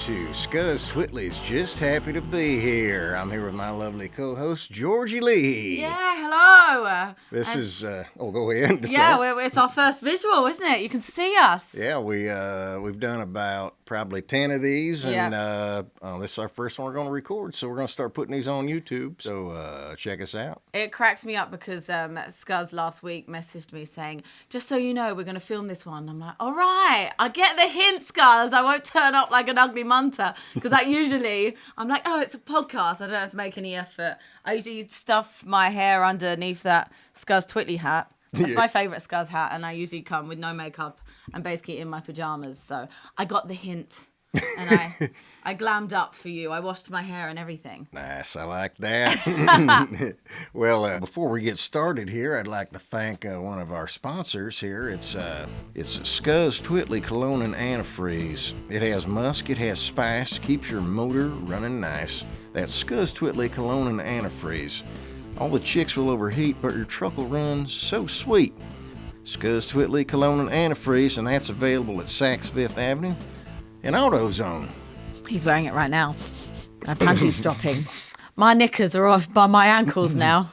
to Scuzz Twittly's Just Happy to Be Here. I'm here with my lovely co-host, Georgie Lee. Yeah, hello. This is, go ahead. Yeah, it's our first visual, isn't it? You can see us. Yeah, we've done about probably 10 of these, and this is our first one we're going to record, so we're going to start putting these on YouTube, so check us out. It cracks me up because Scuzz last week messaged me saying, just so you know, we're going to film this one. I'm like, all right, I get the hint, Scuzz. I won't turn up like an ugly munter, because usually I'm like, oh, it's a podcast. I don't have to make any effort. I usually stuff my hair underneath that Scuzz Twittly hat. That's my favourite Scuzz hat, and I usually come with no makeup and basically in my pajamas. So I got the hint, and I glammed up for you. I washed my hair and everything. Nice, I like that. Well, before we get started here, I'd like to thank one of our sponsors here. It's Scuzz Twittly Cologne and Antifreeze. It has musk, it has spice, keeps your motor running nice. That's Scuzz Twittly Cologne and Antifreeze. All the chicks will overheat, but your truck will run so sweet. Scuzz Twittly Cologne and Antifreeze, and that's available at Saks Fifth Avenue and AutoZone. He's wearing it right now. My panties dropping. My knickers are off by my ankles now.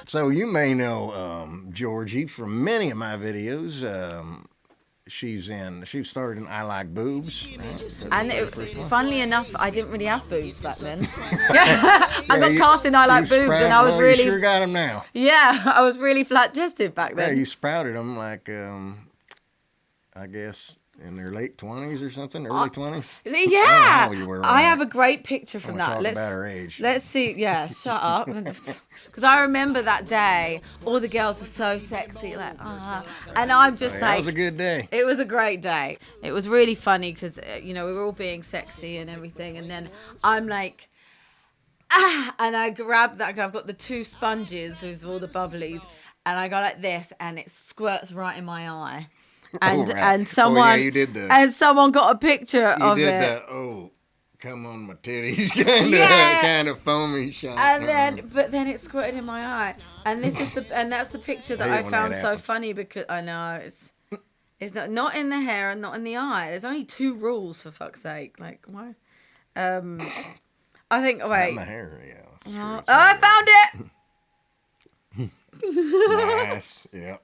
So you may know Georgie from many of my videos. She started in I Like Boobs. Right? And funnily enough, I didn't really have boobs back then. I got cast in I Like Boobs, and I was really... You sure got them now. Yeah, I was really flat-chested back then. Yeah, you sprouted them like, I guess, in their late 20s or something, early 20s. Yeah, I have a great picture from that. Let's talk about her age. Let's see. Yeah, shut up. Because I remember that day, all the girls were so sexy, like, and I'm just like, it was a good day. It was a great day. It was really funny because we were all being sexy and everything, and then I'm like, and I grabbed that. I've got the two sponges with all the bubblies, and I go like this, and it squirts right in my eye. And someone you did and someone got a picture of it. You did the come on my titties kind of foamy shot. And then it squirted in my eye. And that's the picture that I found so funny because I know it's not in the hair and not in the eye. There's only 2 rules, for fuck's sake. Like why? I think wait. In the hair, yeah. I found it. Nice. Yeah.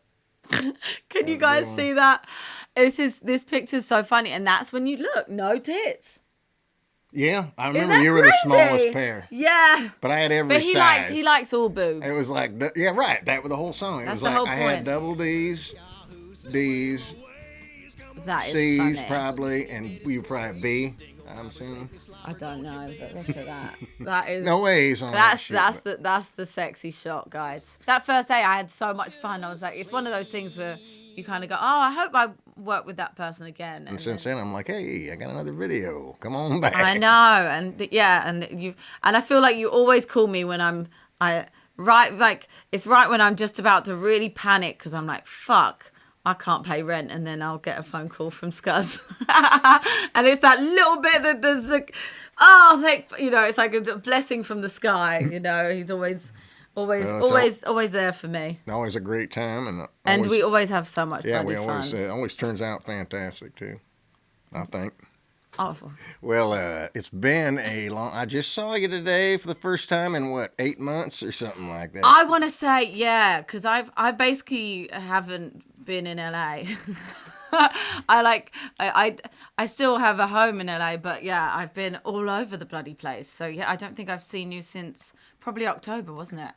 Can you guys see that? This picture's so funny, and that's when you look, no tits. Yeah, I remember you were the smallest pair. Yeah, but I had every size. He likes all boobs. It was like, yeah, right. That was the whole song. That's was the like whole I point. had double D's, D's, that is C's funny. Probably, and you probably B. I'm assuming. I don't know, but look at that. That is no ways on that's the sexy shot, guys. That first day, I had so much fun. I was like, it's one of those things where you kind of go, oh, I hope I work with that person again. And since then, I'm like, hey, I got another video. Come on back. I know, and I feel like you always call me when it's right when I'm just about to really panic because I'm like, fuck. I can't pay rent, and then I'll get a phone call from Scuzz, and it's that little bit that there's like, it's like a blessing from the sky. He's always there for me. Always a great time, and we always have so much fun. It always turns out fantastic too. I think. Awful. Well, it's been a long. I just saw you today for the first time in 8 months or something like that. I want to say because I basically haven't been in LA. I still have a home in LA, but yeah, I've been all over the bloody place. So yeah, I don't think I've seen you since probably October, wasn't it?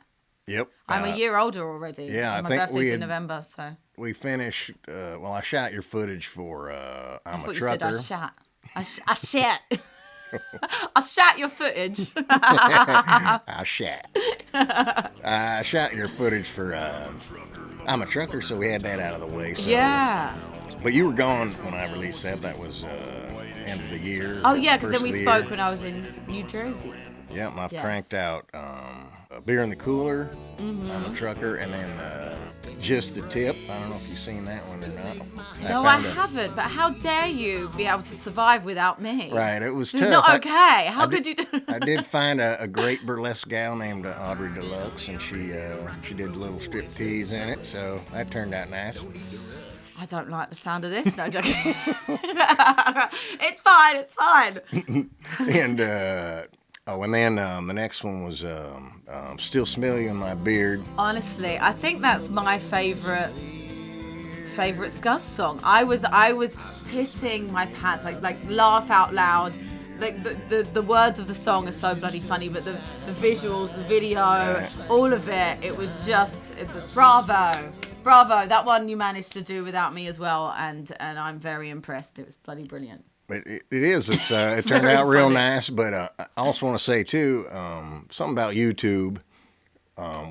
Yep. I'm a year older already. Yeah, my birthday's in November, so. We finished. I shot your footage for I'm a Trucker. You said I shot. I shot your footage. I shot your footage for I'm a Trucker, so we had that out of the way. So. Yeah. But you were gone when I released that. That was end of the year. Oh, yeah, because then we spoke when I was in New Jersey. Yeah, and I've cranked out a Beer in the Cooler, I'm a Trucker, and then Just the Tip. I don't know if you've seen that one or not. No, I haven't, but how dare you be able to survive without me? Right, it was tough. It's not okay. How could you do I did find a great burlesque gal named Audrey Deluxe, and she did little strip tease in it, so that turned out nice. I don't like the sound of this. No, joking. It's fine. And and then the next one was Still Smell You in My Beard. Honestly, I think that's my favorite Scuzz song. I was pissing my pants, like laugh out loud. Like the words of the song are so bloody funny, but the visuals, the video, all of it, it was just bravo. That one you managed to do without me as well, and I'm very impressed. It was bloody brilliant. It is. It turned out real nice, but I also want to say too, something about YouTube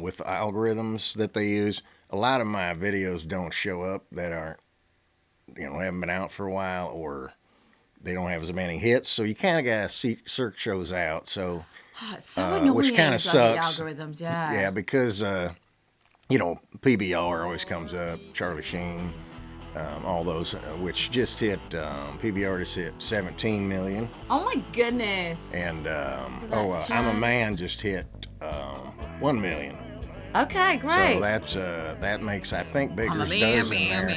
with the algorithms that they use. A lot of my videos don't show up that aren't, haven't been out for a while, or they don't have as many hits. So you kind of got to search those out. So, it's so annoying, which kind of sucks. The algorithms, yeah. Yeah, because PBR always comes up, Charlie Sheen. All those, which just hit, PBR just hit 17 million. Oh my goodness. And, I'm a Man just hit 1 million. Okay, great. So that makes, I think, Baker's Dozen there.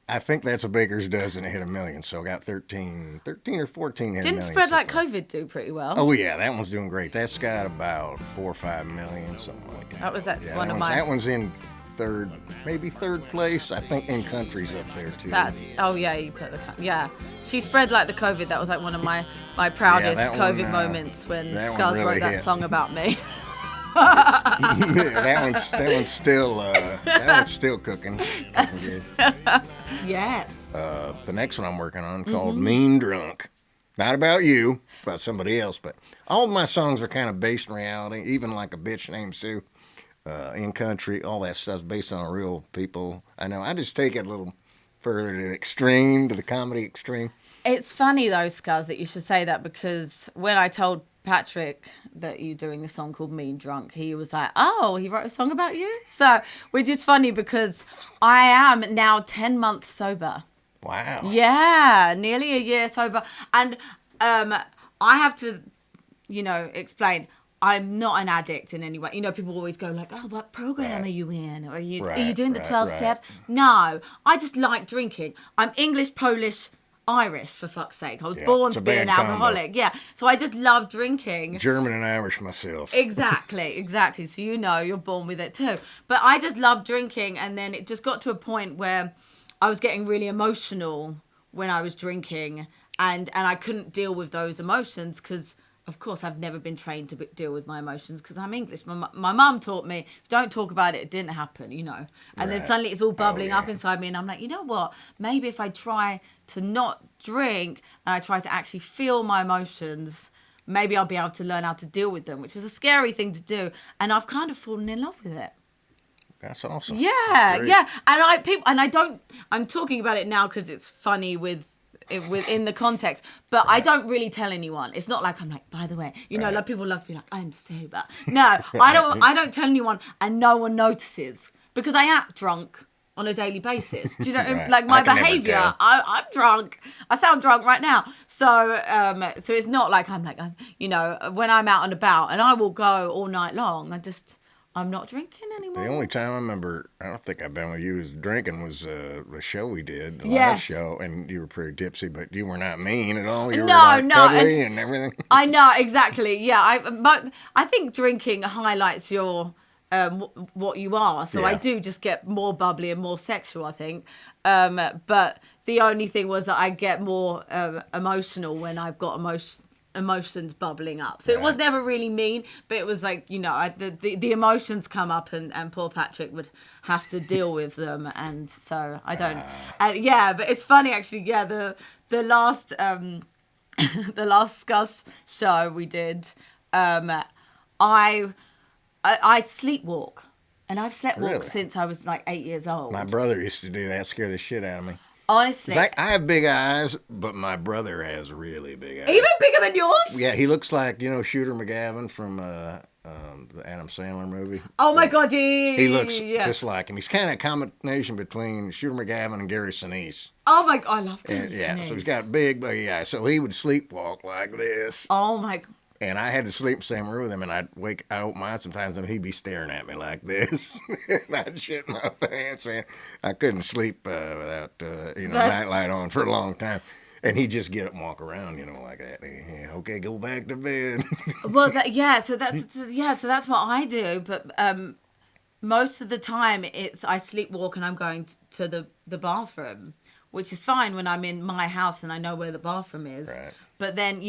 I think that's a Baker's Dozen that hit 1 million. So I got 13 or 14 hit 1 million. Didn't Spread so Like far. COVID do pretty well? Oh, yeah, that one's doing great. That's got about 4 or 5 million, something like that. That's one of my... That one's in third place. I think In Country's up there too. You put she spread like the COVID. That was like one of my proudest COVID moments when Scuzz really wrote that hit. song about me. that one's still cooking. Yes. The next one I'm working on called Mean Drunk. Not about you, it's about somebody else, but all of my songs are kind of based in reality, even like A Bitch Named Sue. In Country, all that stuff's based on real people. I know. I just take it a little further to the comedy extreme. It's funny though, Scuzz, that you should say that, because when I told Patrick that you're doing this song called Mean Drunk, he was like, "Oh, he wrote a song about you?" So, which is funny because I am now 10 months sober. Wow. Yeah, nearly a year sober, and I have to, explain. I'm not an addict in any way. People always go like, "Oh, what program are you in? Or are you doing the 12 steps?" No, I just like drinking. I'm English, Polish, Irish, for fuck's sake. I was born to be an alcoholic. Combo. Yeah, so I just love drinking. German and Irish myself. Exactly. So you're born with it too. But I just love drinking, and then it just got to a point where I was getting really emotional when I was drinking, and I couldn't deal with those emotions because, of course, I've never been trained to deal with my emotions because I'm English. My mum taught me, don't talk about it, it didn't happen, And then suddenly it's all bubbling up inside me, and I'm like, you know what? Maybe if I try to not drink and I try to actually feel my emotions, maybe I'll be able to learn how to deal with them, which was a scary thing to do. And I've kind of fallen in love with it. That's awesome. Yeah, yeah. I'm talking about it now because it's funny within the context, but I don't really tell anyone. It's not like I'm like, by the way, like people love to be like, I'm sober. No, I don't tell anyone, and no one notices because I act drunk on a daily basis. Do you know, like my behavior? I'm drunk. I sound drunk right now. So it's not like I'm like, when I'm out and about, and I will go all night long. I'm not drinking anymore. The only time I remember, I don't think I've been with you, was drinking was the show we did, the live show, and you were pretty tipsy, but you were not mean at all. You were cuddly and everything. I know, exactly. Yeah, but I think drinking highlights your what you are. So I do just get more bubbly and more sexual, I think. But the only thing was that I get more emotional when I've got emotions bubbling up. So it was never really mean, but it was like, the emotions come up, and poor Patrick would have to deal with them, and so I don't but it's funny actually. The last the last Scuzz show we did, I sleepwalk, and I've sleepwalked since I was like 8 years old. My brother used to do that, scare the shit out of me. Honestly, I have big eyes, but my brother has really big eyes. Even bigger than yours? Yeah, he looks like Shooter McGavin from the Adam Sandler movie. Oh my God, yeah. He looks just like him. He's kind of a combination between Shooter McGavin and Gary Sinise. Oh my God, I love Gary Sinise. Yeah, so he's got big eyes. So he would sleepwalk like this. Oh my God. And I had to sleep in the same room with him, and I open my eyes sometimes, and he'd be staring at me like this. And I'd shit my pants, man. I couldn't sleep without, nightlight on for a long time. And he'd just get up and walk around, like that. Yeah, okay, go back to bed. Well, so that's what I do. But most of the time, I sleepwalk and I'm going to the bathroom, which is fine when I'm in my house and I know where the bathroom is. Right. But then,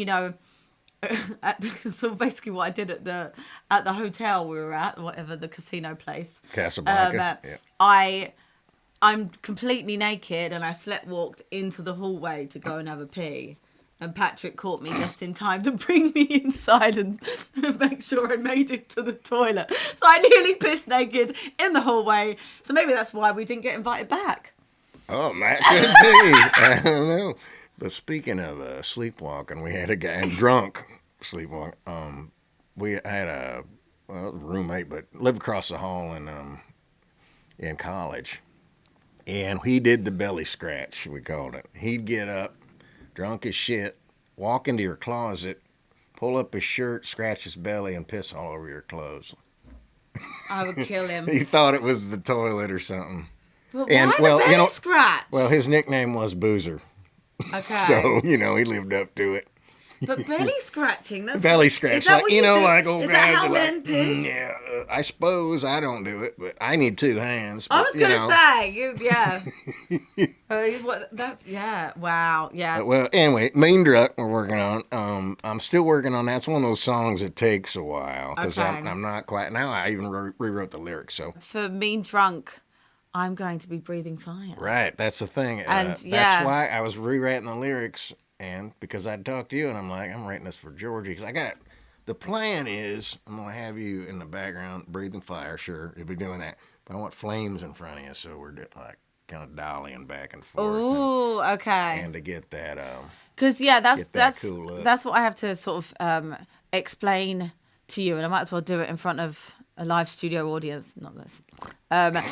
so basically what I did at the hotel we were at, whatever the casino place, Casablanca. Yeah. I'm completely naked and I sleepwalked into the hallway to go and have a pee, and Patrick caught me just in time to bring me inside and make sure I made it to the toilet. So I nearly pissed naked in the hallway. So maybe that's why we didn't get invited back. Oh, that could be. I don't know. But speaking of sleepwalking, we had a guy drunk sleepwalking. We had a roommate, but lived across the hall in college, and he did the belly scratch. We called it. He'd get up, drunk as shit, walk into your closet, pull up his shirt, scratch his belly, and piss all over your clothes. I would kill him. He thought it was the toilet or something. But why the belly scratch? Well, his nickname was Boozer. Okay. So, he lived up to it. But belly scratching, that's... Belly scratch. Is that what you do? Like old is guys that how are men piss? Yeah, I suppose I don't do it, but I need two hands. But, I was going to say, yeah. Wow, yeah. Well, anyway, Mean Drunk we're working on. I'm still working on that. It's one of those songs that takes a while, because I'm not quite... Now I even rewrote the lyrics, so... For Mean Drunk, I'm going to be breathing fire. Right, that's the thing. And that's why I was rewriting the lyrics, and because I'd talked to you, and I'm like, I'm writing this for Georgie, because I got it. The plan is, I'm going to have you in the background breathing fire, sure, you'll be doing that, but I want flames in front of you, so we're doing, like, kind of dollying back and forth. Oh, okay. And to get that, because that's what I have to sort of explain to you, and I might as well do it in front of a live studio audience, not this. But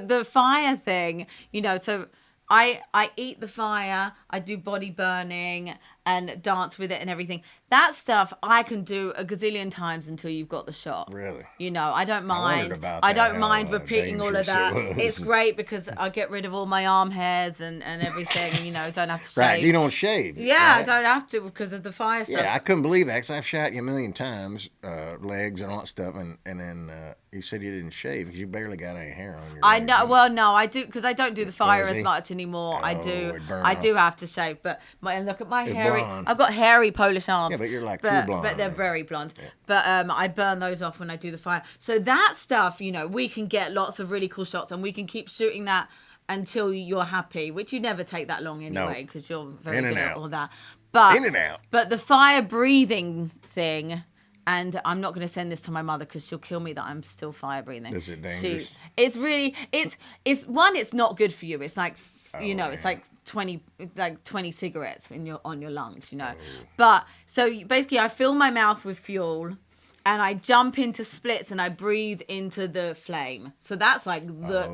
the fire thing, so I eat the fire, I do body burning and dance with it and everything. That stuff I can do a gazillion times until you've got the shot. Really? I don't mind. I don't mind repeating all of that. It's great because I get rid of all my arm hairs and everything. Don't have to shave. Right, you don't shave. Yeah, right? I don't have to because of the fire stuff. Yeah, I couldn't believe that because I've shot you a million times, legs and all that stuff, and then you said you didn't shave because you barely got any hair on your I legs. know. Well, no, I do because I don't do the fire fuzzy. as much anymore. Oh, I do have to shave, but look at my It's hairy. blonde. I've got hairy Polish arms. Yeah, but you're like true blonde. But they're very blonde. Yeah. But I burn those off when I do the fire. So that stuff, we can get lots of really cool shots, and we can keep shooting that until you're happy, which you never take that long anyway because you're very good at all that. But in and out. But the fire breathing thing. And I'm not going to send this to my mother because she'll kill me that I'm still fire breathing. Is it dangerous? It's not good for you. It's like, it's like 20 cigarettes on your lungs, Oh. But so basically I fill my mouth with fuel and I jump into splits and I breathe into the flame. So that's like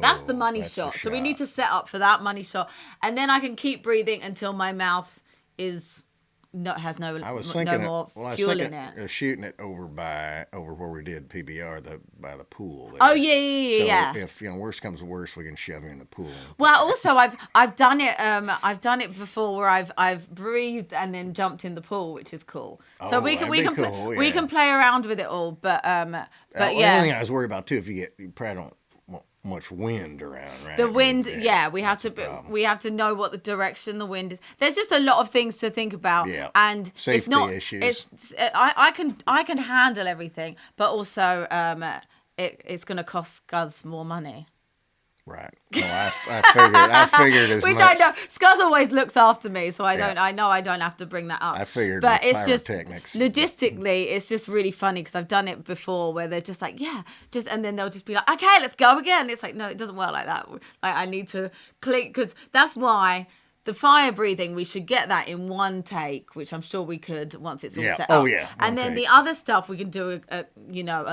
that's the money shot. So we need to set up for that money shot. And then I can keep breathing until my mouth has no more fuel in it. Shooting it over where we did PBR, by the pool. There. Oh yeah. So if worst comes to worst, we can shove you in the pool. Well, also I've done it. I've done it before where I've breathed and then jumped in the pool, which is cool. So we can play around with it all. But yeah. The only thing I was worried about too, you probably don't want much wind around, right? The wind, we have to know what the direction the wind is. There's just a lot of things to think about, and safety it's not issues. I can handle everything, but also it's going to cost Scuzz more money. Right. No, I figured as Which much. I know. Scuzz always looks after me, so I know I don't have to bring that up. I figured. But it's just pyrotechnics. logistically, it's just really funny because I've done it before where they're just like, and then they'll just be like, okay, let's go again. It's like, no, it doesn't work like that. Like I need to click because that's why the fire breathing, we should get that in one take, which I'm sure we could once it's all set up. Oh, yeah. And then the other stuff we can do, a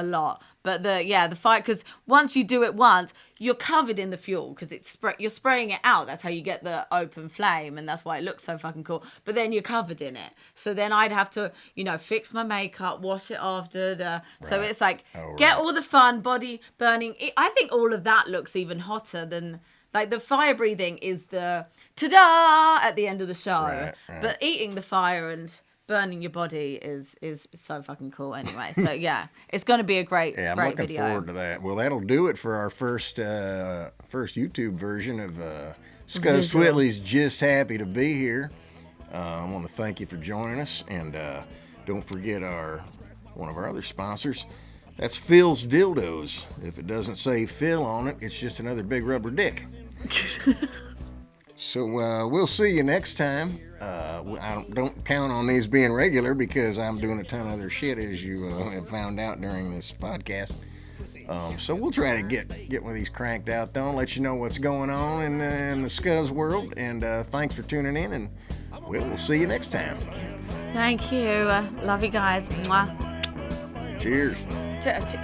lot. But the fire, because once you do it once, you're covered in the fuel because you're spraying it out. That's how you get the open flame, and that's why it looks so fucking cool. But then you're covered in it. So then I'd have to, fix my makeup, wash it after. So it's like, get all the fun, body burning. I think all of that looks even hotter than... Like, the fire breathing is the ta-da at the end of the show. Right. But eating the fire and burning your body is so fucking cool anyway. So, yeah, it's going to be a great video. I'm looking forward to that. Well, that'll do it for our first YouTube version of Scuzz Twittly's Just Happy to Be Here. I want to thank you for joining us. And don't forget one of our other sponsors. That's Phil's Dildos. If it doesn't say Phil on it, it's just another big rubber dick. So we'll see you next time. I don't count on these being regular because I'm doing a ton of other shit, as you have found out during this podcast. So we'll try to get one of these cranked out, though, and let you know what's going on in the Scuzz world. And thanks for tuning in, and we'll see you next time. Thank you. Love you guys. Mwah. Cheers. Cheers.